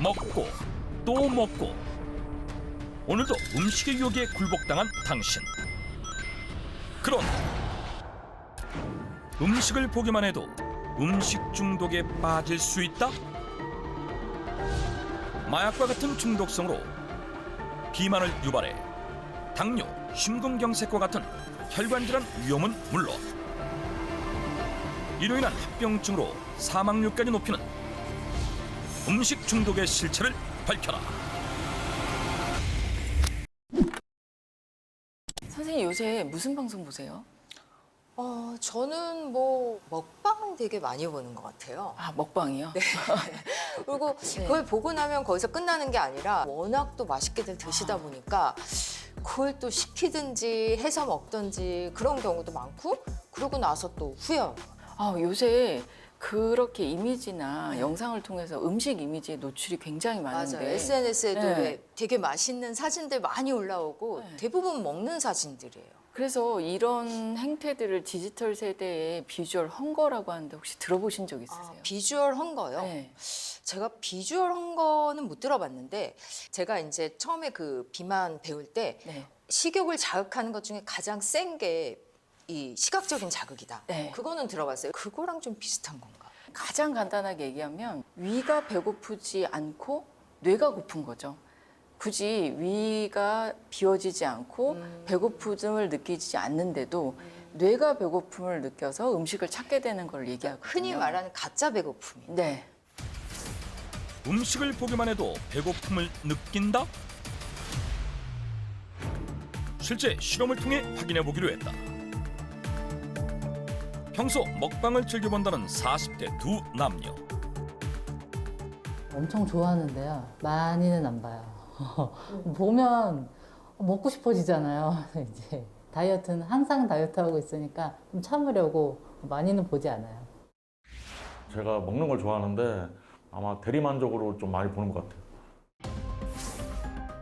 먹고 또 먹고 오늘도 음식의 유혹에 굴복당한 당신. 그런데 음식을 보기만 해도 음식 중독에 빠질 수 있다? 마약과 같은 중독성으로 비만을 유발해 당뇨, 심근경색과 같은 혈관질환 위험은 물론 이로 인한 합병증으로 사망률까지 높이는 음식 중독의 실체를 밝혀라. 선생님 요새 무슨 방송 보세요? 저는 뭐 먹방 되게 많이 보는 것 같아요. 아, 먹방이요? 네. 그리고 그걸 보고 나면 거기서 끝나는 게 아니라 워낙 또 맛있게들 드시다 보니까 그걸 또 시키든지 해서 먹든지 그런 경우도 많고 그러고 나서 또 후회하고. 아, 요새 그렇게 이미지나 영상을 통해서 음식 이미지에 노출이 굉장히 많은데. 맞아요. SNS에도 네. 왜 되게 맛있는 사진들 많이 올라오고 대부분 먹는 사진들이에요. 그래서 이런 행태들을 디지털 세대의 비주얼 헝거라고 하는데 혹시 들어보신 적 있으세요? 비주얼 헝거요? 네. 제가 비주얼 헝거는 못 들어봤는데 제가 이제 처음에 그 비만 배울 때 네. 식욕을 자극하는 것 중에 가장 센 게 이 시각적인 자극이다. 네. 그거는 들어봤어요. 그거랑 좀 비슷한 건가? 가장 간단하게 얘기하면 위가 배고프지 않고 뇌가 고픈 거죠. 굳이 위가 비워지지 않고 배고픔을 느끼지 않는데도 뇌가 배고픔을 느껴서 음식을 찾게 되는 걸 얘기하거든요. 흔히 말하는 가짜 배고픔이. 네. 음식을 보기만 해도 배고픔을 느낀다? 실제 실험을 통해 확인해 보기로 했다. 평소 먹방을 즐겨본다는 40대 두 남녀. 엄청 좋아하는데요. 많이는 안 봐요. 보면 먹고 싶어지잖아요. 이제 다이어트는 항상 다이어트 하고 있으니까 좀 참으려고 많이는 보지 않아요. 제가 먹는 걸 좋아하는데 아마 대리만족으로 좀 많이 보는 것 같아요.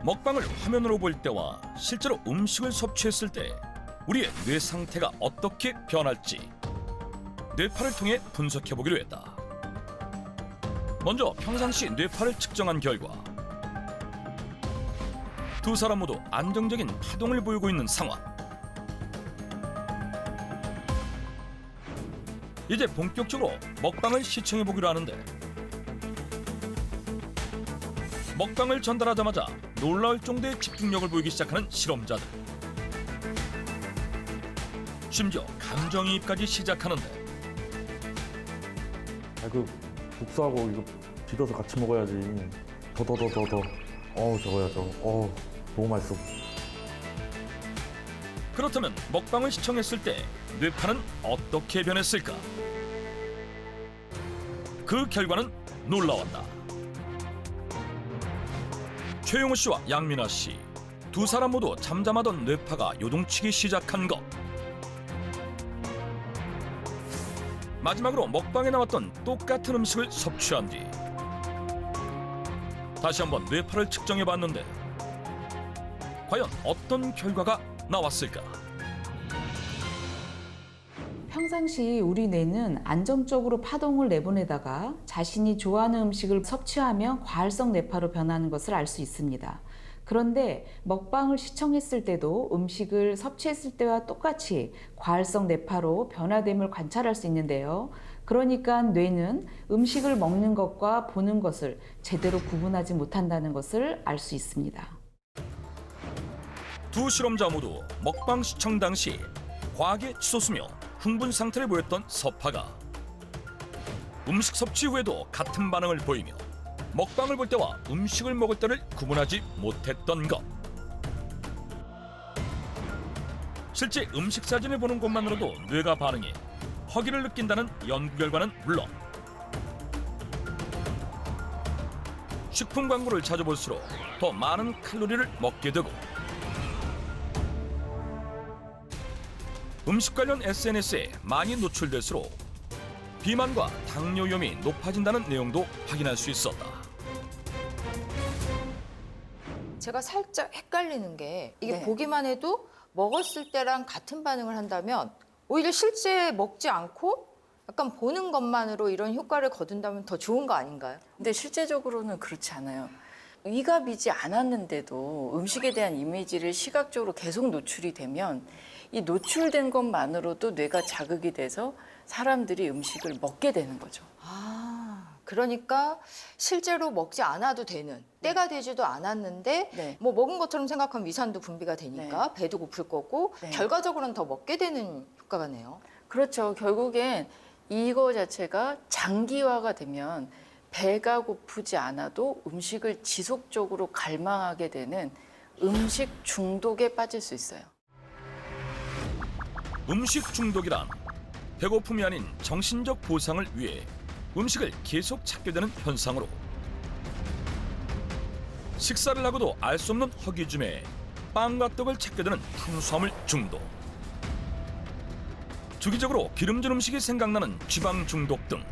먹방을 화면으로 볼 때와 실제로 음식을 섭취했을 때 우리의 뇌 상태가 어떻게 변할지 뇌파를 통해 분석해 보기로 했다. 먼저 평상시 뇌파를 측정한 결과 두 사람 모두 안정적인 파동을 보이고 있는 상황. 이제 본격적으로 먹방을 시청해 보기로 하는데 먹방을 전달하자마자 놀라울 정도의 집중력을 보이기 시작하는 실험자들. 심지어 감정이입까지 시작하는데 그 국수하고 이거 비벼서 같이 먹어야지. 더. 저거야 저거. 너무 맛있어. 그렇다면 먹방을 시청했을 때 뇌파는 어떻게 변했을까? 그 결과는 놀라웠다. 최용우 씨와 양민아 씨 두 사람 모두 잠잠하던 뇌파가 요동치기 시작한 것. 마지막으로 먹방에 나왔던 똑같은 음식을 섭취한 뒤 다시 한번 뇌파를 측정해 봤는데 과연 어떤 결과가 나왔을까? 평상시 우리 뇌는 안정적으로 파동을 내보내다가 자신이 좋아하는 음식을 섭취하면 과활성 뇌파로 변하는 것을 알 수 있습니다. 그런데 먹방을 시청했을 때도 음식을 섭취했을 때와 똑같이 과활성 뇌파로 변화됨을 관찰할 수 있는데요. 그러니까 뇌는 음식을 먹는 것과 보는 것을 제대로 구분하지 못한다는 것을 알 수 있습니다. 두 실험자 모두 먹방 시청 당시 과하게 치솟으며 흥분 상태를 보였던 서파가 음식 섭취 후에도 같은 반응을 보이며 먹방을 볼 때와 음식을 먹을 때를 구분하지 못했던 것. 실제 음식 사진을 보는 것만으로도 뇌가 반응해 허기를 느낀다는 연구 결과는 물론 식품 광고를 자주 볼수록 더 많은 칼로리를 먹게 되고 음식 관련 SNS에 많이 노출될수록 비만과 당뇨 위험이 높아진다는 내용도 확인할 수 있었다. 제가 살짝 헷갈리는 게 이게 네. 보기만 해도 먹었을 때랑 같은 반응을 한다면 오히려 실제 먹지 않고 약간 보는 것만으로 이런 효과를 거둔다면 더 좋은 거 아닌가요? 근데 실제적으로는 그렇지 않아요. 위갑이지 않았는데도 음식에 대한 이미지를 시각적으로 계속 노출이 되면 이 노출된 것만으로도 뇌가 자극이 돼서 사람들이 음식을 먹게 되는 거죠. 그러니까 실제로 먹지 않아도 되는, 때가 되지도 않았는데 네. 뭐 먹은 것처럼 생각하면 위산도 분비가 되니까 배도 고플 거고 네. 결과적으로는 더 먹게 되는 효과가 네요. 그렇죠. 결국엔 이거 자체가 장기화가 되면 배가 고프지 않아도 음식을 지속적으로 갈망하게 되는 음식 중독에 빠질 수 있어요. 음식 중독이란 배고픔이 아닌 정신적 보상을 위해 음식을 계속 찾게 되는 현상으로 식사를 하고도 알 수 없는 허기짐에 빵과 떡을 찾게 되는 탄수화물 중독, 주기적으로 기름진 음식이 생각나는 지방 중독 등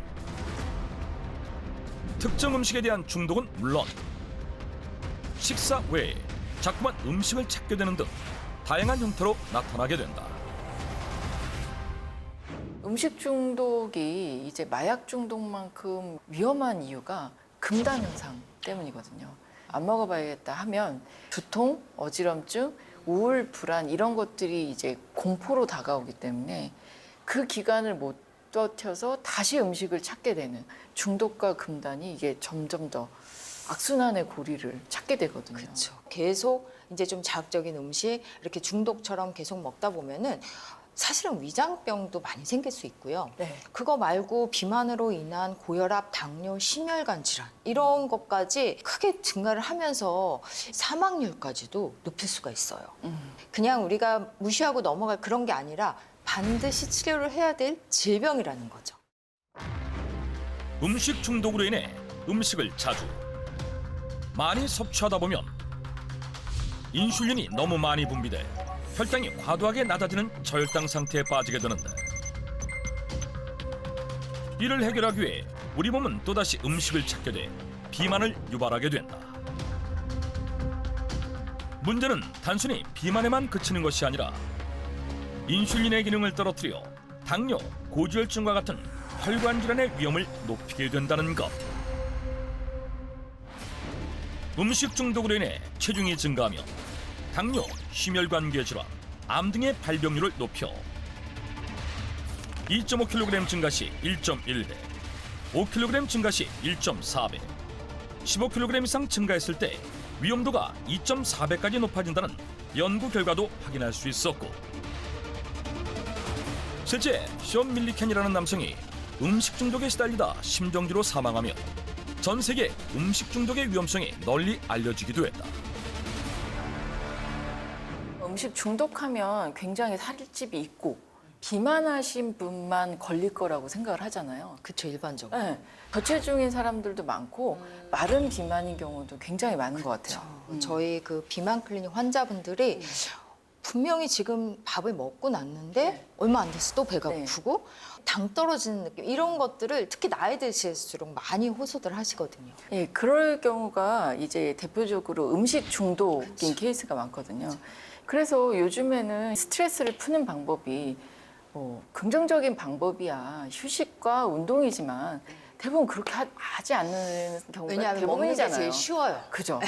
특정 음식에 대한 중독은 물론 식사 외에 자꾸만 음식을 찾게 되는 등 다양한 형태로 나타나게 된다. 음식 중독이 이제 마약 중독만큼 위험한 이유가 금단 현상 때문이거든요. 안 먹어봐야겠다 하면 두통, 어지럼증, 우울, 불안 이런 것들이 이제 공포로 다가오기 때문에 그 기간을 못 버텨서 다시 음식을 찾게 되는 중독과 금단이 이게 점점 더 악순환의 고리를 찾게 되거든요. 그렇죠. 계속 이제 좀 자극적인 음식 이렇게 중독처럼 계속 먹다 보면은 사실은 위장병도 많이 생길 수 있고요. 네. 그거 말고 비만으로 인한 고혈압, 당뇨, 심혈관 질환 이런 것까지 크게 증가를 하면서 사망률까지도 높일 수가 있어요. 그냥 우리가 무시하고 넘어갈 그런 게 아니라 반드시 치료를 해야 될 질병이라는 거죠. 음식 중독으로 인해 음식을 자주 많이 섭취하다 보면 인슐린이 너무 많이 분비돼 혈당이 과도하게 낮아지는 저혈당 상태에 빠지게 되는데, 이를 해결하기 위해 우리 몸은 또다시 음식을 찾게 돼 비만을 유발하게 된다. 문제는 단순히 비만에만 그치는 것이 아니라 인슐린의 기능을 떨어뜨려 당뇨, 고지혈증과 같은 혈관 질환의 위험을 높이게 된다는 것. 음식 중독으로 인해 체중이 증가하며 당뇨, 심혈관계 질환, 암 등의 발병률을 높여 2.5kg 증가 시 1.1배, 5kg 증가 시 1.4배, 15kg 이상 증가했을 때 위험도가 2.4배까지 높아진다는 연구 결과도 확인할 수 있었고, 실제 션 밀리켄이라는 남성이 음식 중독에 시달리다 심정지로 사망하며 전 세계 음식 중독의 위험성이 널리 알려지기도 했다. 음식 중독하면 굉장히 살집이 있고 비만하신 분만 걸릴 거라고 생각을 하잖아요. 그렇죠, 일반적으로. 네. 저체중인 사람들도 많고 마른 비만인 경우도 굉장히 많은 것 같아요. 저희 그 비만 클리닉 환자분들이 분명히 지금 밥을 먹고 났는데 얼마 안 돼서 또 배가 네. 고프고 당 떨어지는 느낌 이런 것들을 특히 나이 드실수록 많이 호소들 하시거든요. 예, 그럴 경우가 이제 대표적으로 음식 중독인 케이스가 많거든요. 그래서 요즘에는 스트레스를 푸는 방법이 긍정적인 방법이야. 휴식과 운동이지만 대부분 그렇게 하지 않는 경우가 왜냐하면 먹는 게 대부분이잖아요. 제일 쉬워요. 그죠?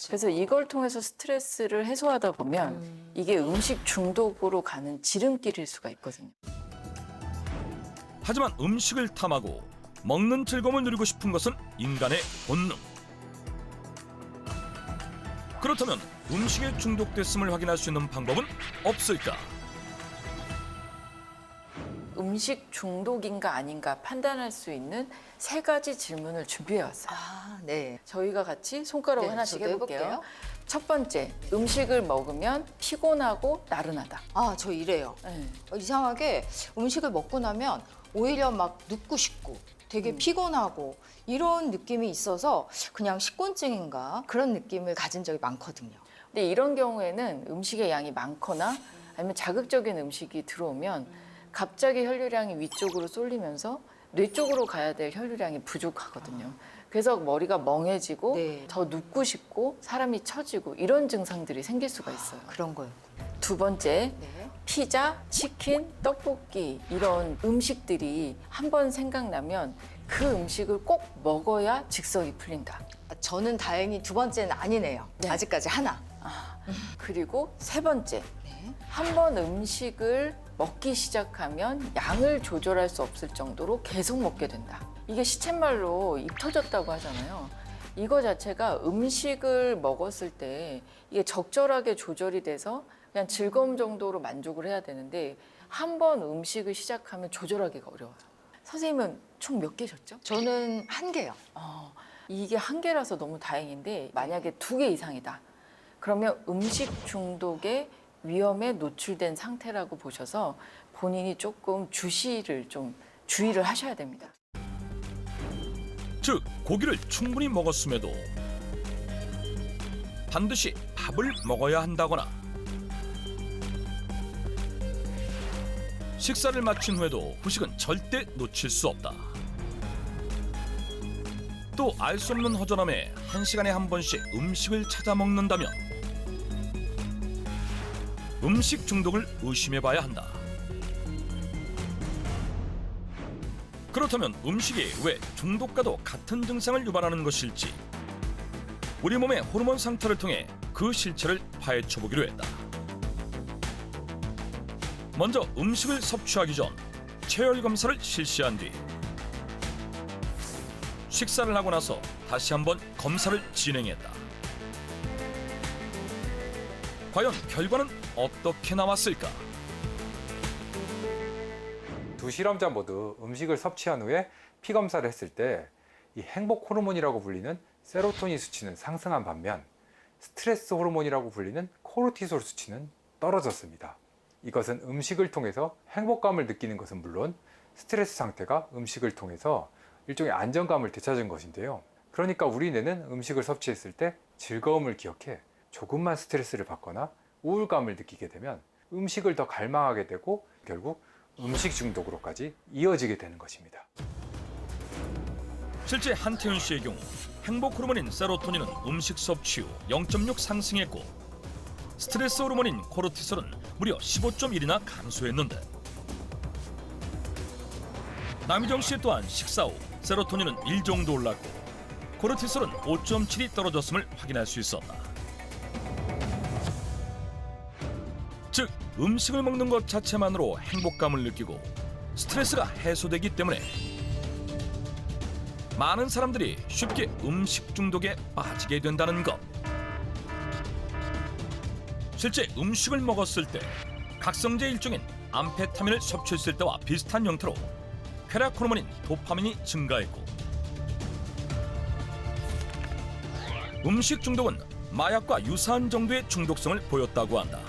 그래서 이걸 통해서 스트레스를 해소하다 보면 이게 음식 중독으로 가는 지름길일 수가 있거든요. 하지만 음식을 탐하고 먹는 즐거움을 누리고 싶은 것은 인간의 본능. 그렇다면 음식에 중독됐음을 확인할 수 있는 방법은 없을까? 음식 중독인가 아닌가 판단할 수 있는 3가지 질문을 준비해 왔어요. 아, 네. 저희가 같이 손가락 네, 하나씩 저도 해볼게요. 해볼게요. 첫 번째, 음식을 먹으면 피곤하고 나른하다. 아, 저 이래요. 네. 이상하게 음식을 먹고 나면 오히려 막 눕고 싶고 되게 피곤하고 이런 느낌이 있어서 그냥 식곤증인가 그런 느낌을 가진 적이 많거든요. 근데 이런 경우에는 음식의 양이 많거나 아니면 자극적인 음식이 들어오면 갑자기 혈류량이 위쪽으로 쏠리면서 뇌 쪽으로 가야 될 혈류량이 부족하거든요. 그래서 머리가 멍해지고 네. 더 눕고 싶고 사람이 처지고 이런 증상들이 생길 수가 있어요. 그런 거였군요. 두 번째, 네. 피자, 치킨, 떡볶이 이런 음식들이 한번 생각나면 그 음식을 꼭 먹어야 직성이 풀린다. 저는 다행히 두 번째는 아니네요. 네. 아직까지 하나. 그리고 세 번째, 네. 한 번 음식을 먹기 시작하면 양을 조절할 수 없을 정도로 계속 먹게 된다. 이게 시쳇말로 입 터졌다고 하잖아요. 이거 자체가 음식을 먹었을 때 이게 적절하게 조절이 돼서 그냥 즐거움 정도로 만족을 해야 되는데 한 번 음식을 시작하면 조절하기가 어려워요. 선생님은 총 몇 개셨죠? 저는 한 개요. 이게 한 개라서 너무 다행인데 만약에 2개 이상이다. 그러면 음식 중독의 위험에 노출된 상태라고 보셔서 본인이 조금 주의를 하셔야 됩니다. 즉 고기를 충분히 먹었음에도 반드시 밥을 먹어야 한다거나 식사를 마친 후에도 후식은 절대 놓칠 수 없다. 또 알 수 없는 허전함에 1시간에 한 번씩 음식을 찾아 먹는다면 음식 중독을 의심해봐야 한다. 그렇다면 음식이 왜 중독과도 같은 증상을 유발하는 것일지 우리 몸의 호르몬 상태를 통해 그 실체를 파헤쳐보기로 했다. 먼저 음식을 섭취하기 전 체열 검사를 실시한 뒤 식사를 하고 나서 다시 한번 검사를 진행했다. 과연 결과는 어떻게 나왔을까? 두 실험자 모두 음식을 섭취한 후에 피 검사를 했을 때 이 행복 호르몬이라고 불리는 세로토닌 수치는 상승한 반면 스트레스 호르몬이라고 불리는 코르티솔 수치는 떨어졌습니다. 이것은 음식을 통해서 행복감을 느끼는 것은 물론 스트레스 상태가 음식을 통해서 일종의 안정감을 되찾은 것인데요. 그러니까 우리 뇌는 음식을 섭취했을 때 즐거움을 기억해 조금만 스트레스를 받거나 우울감을 느끼게 되면 음식을 더 갈망하게 되고 결국 음식 중독으로까지 이어지게 되는 것입니다. 실제 한태윤 씨의 경우 행복 호르몬인 세로토닌은 음식 섭취 후 0.6 상승했고 스트레스 호르몬인 코르티솔은 무려 15.1이나 감소했는데 남희정 씨 또한 식사 후 세로토닌은 1 정도 올랐고 코르티솔은 5.7이 떨어졌음을 확인할 수 있었다. 즉 음식을 먹는 것 자체만으로 행복감을 느끼고 스트레스가 해소되기 때문에 많은 사람들이 쉽게 음식 중독에 빠지게 된다는 것. 실제 음식을 먹었을 때 각성제 일종인 암페타민을 섭취했을 때와 비슷한 형태로 쾌락 호르몬인 도파민이 증가했고 음식 중독은 마약과 유사한 정도의 중독성을 보였다고 한다.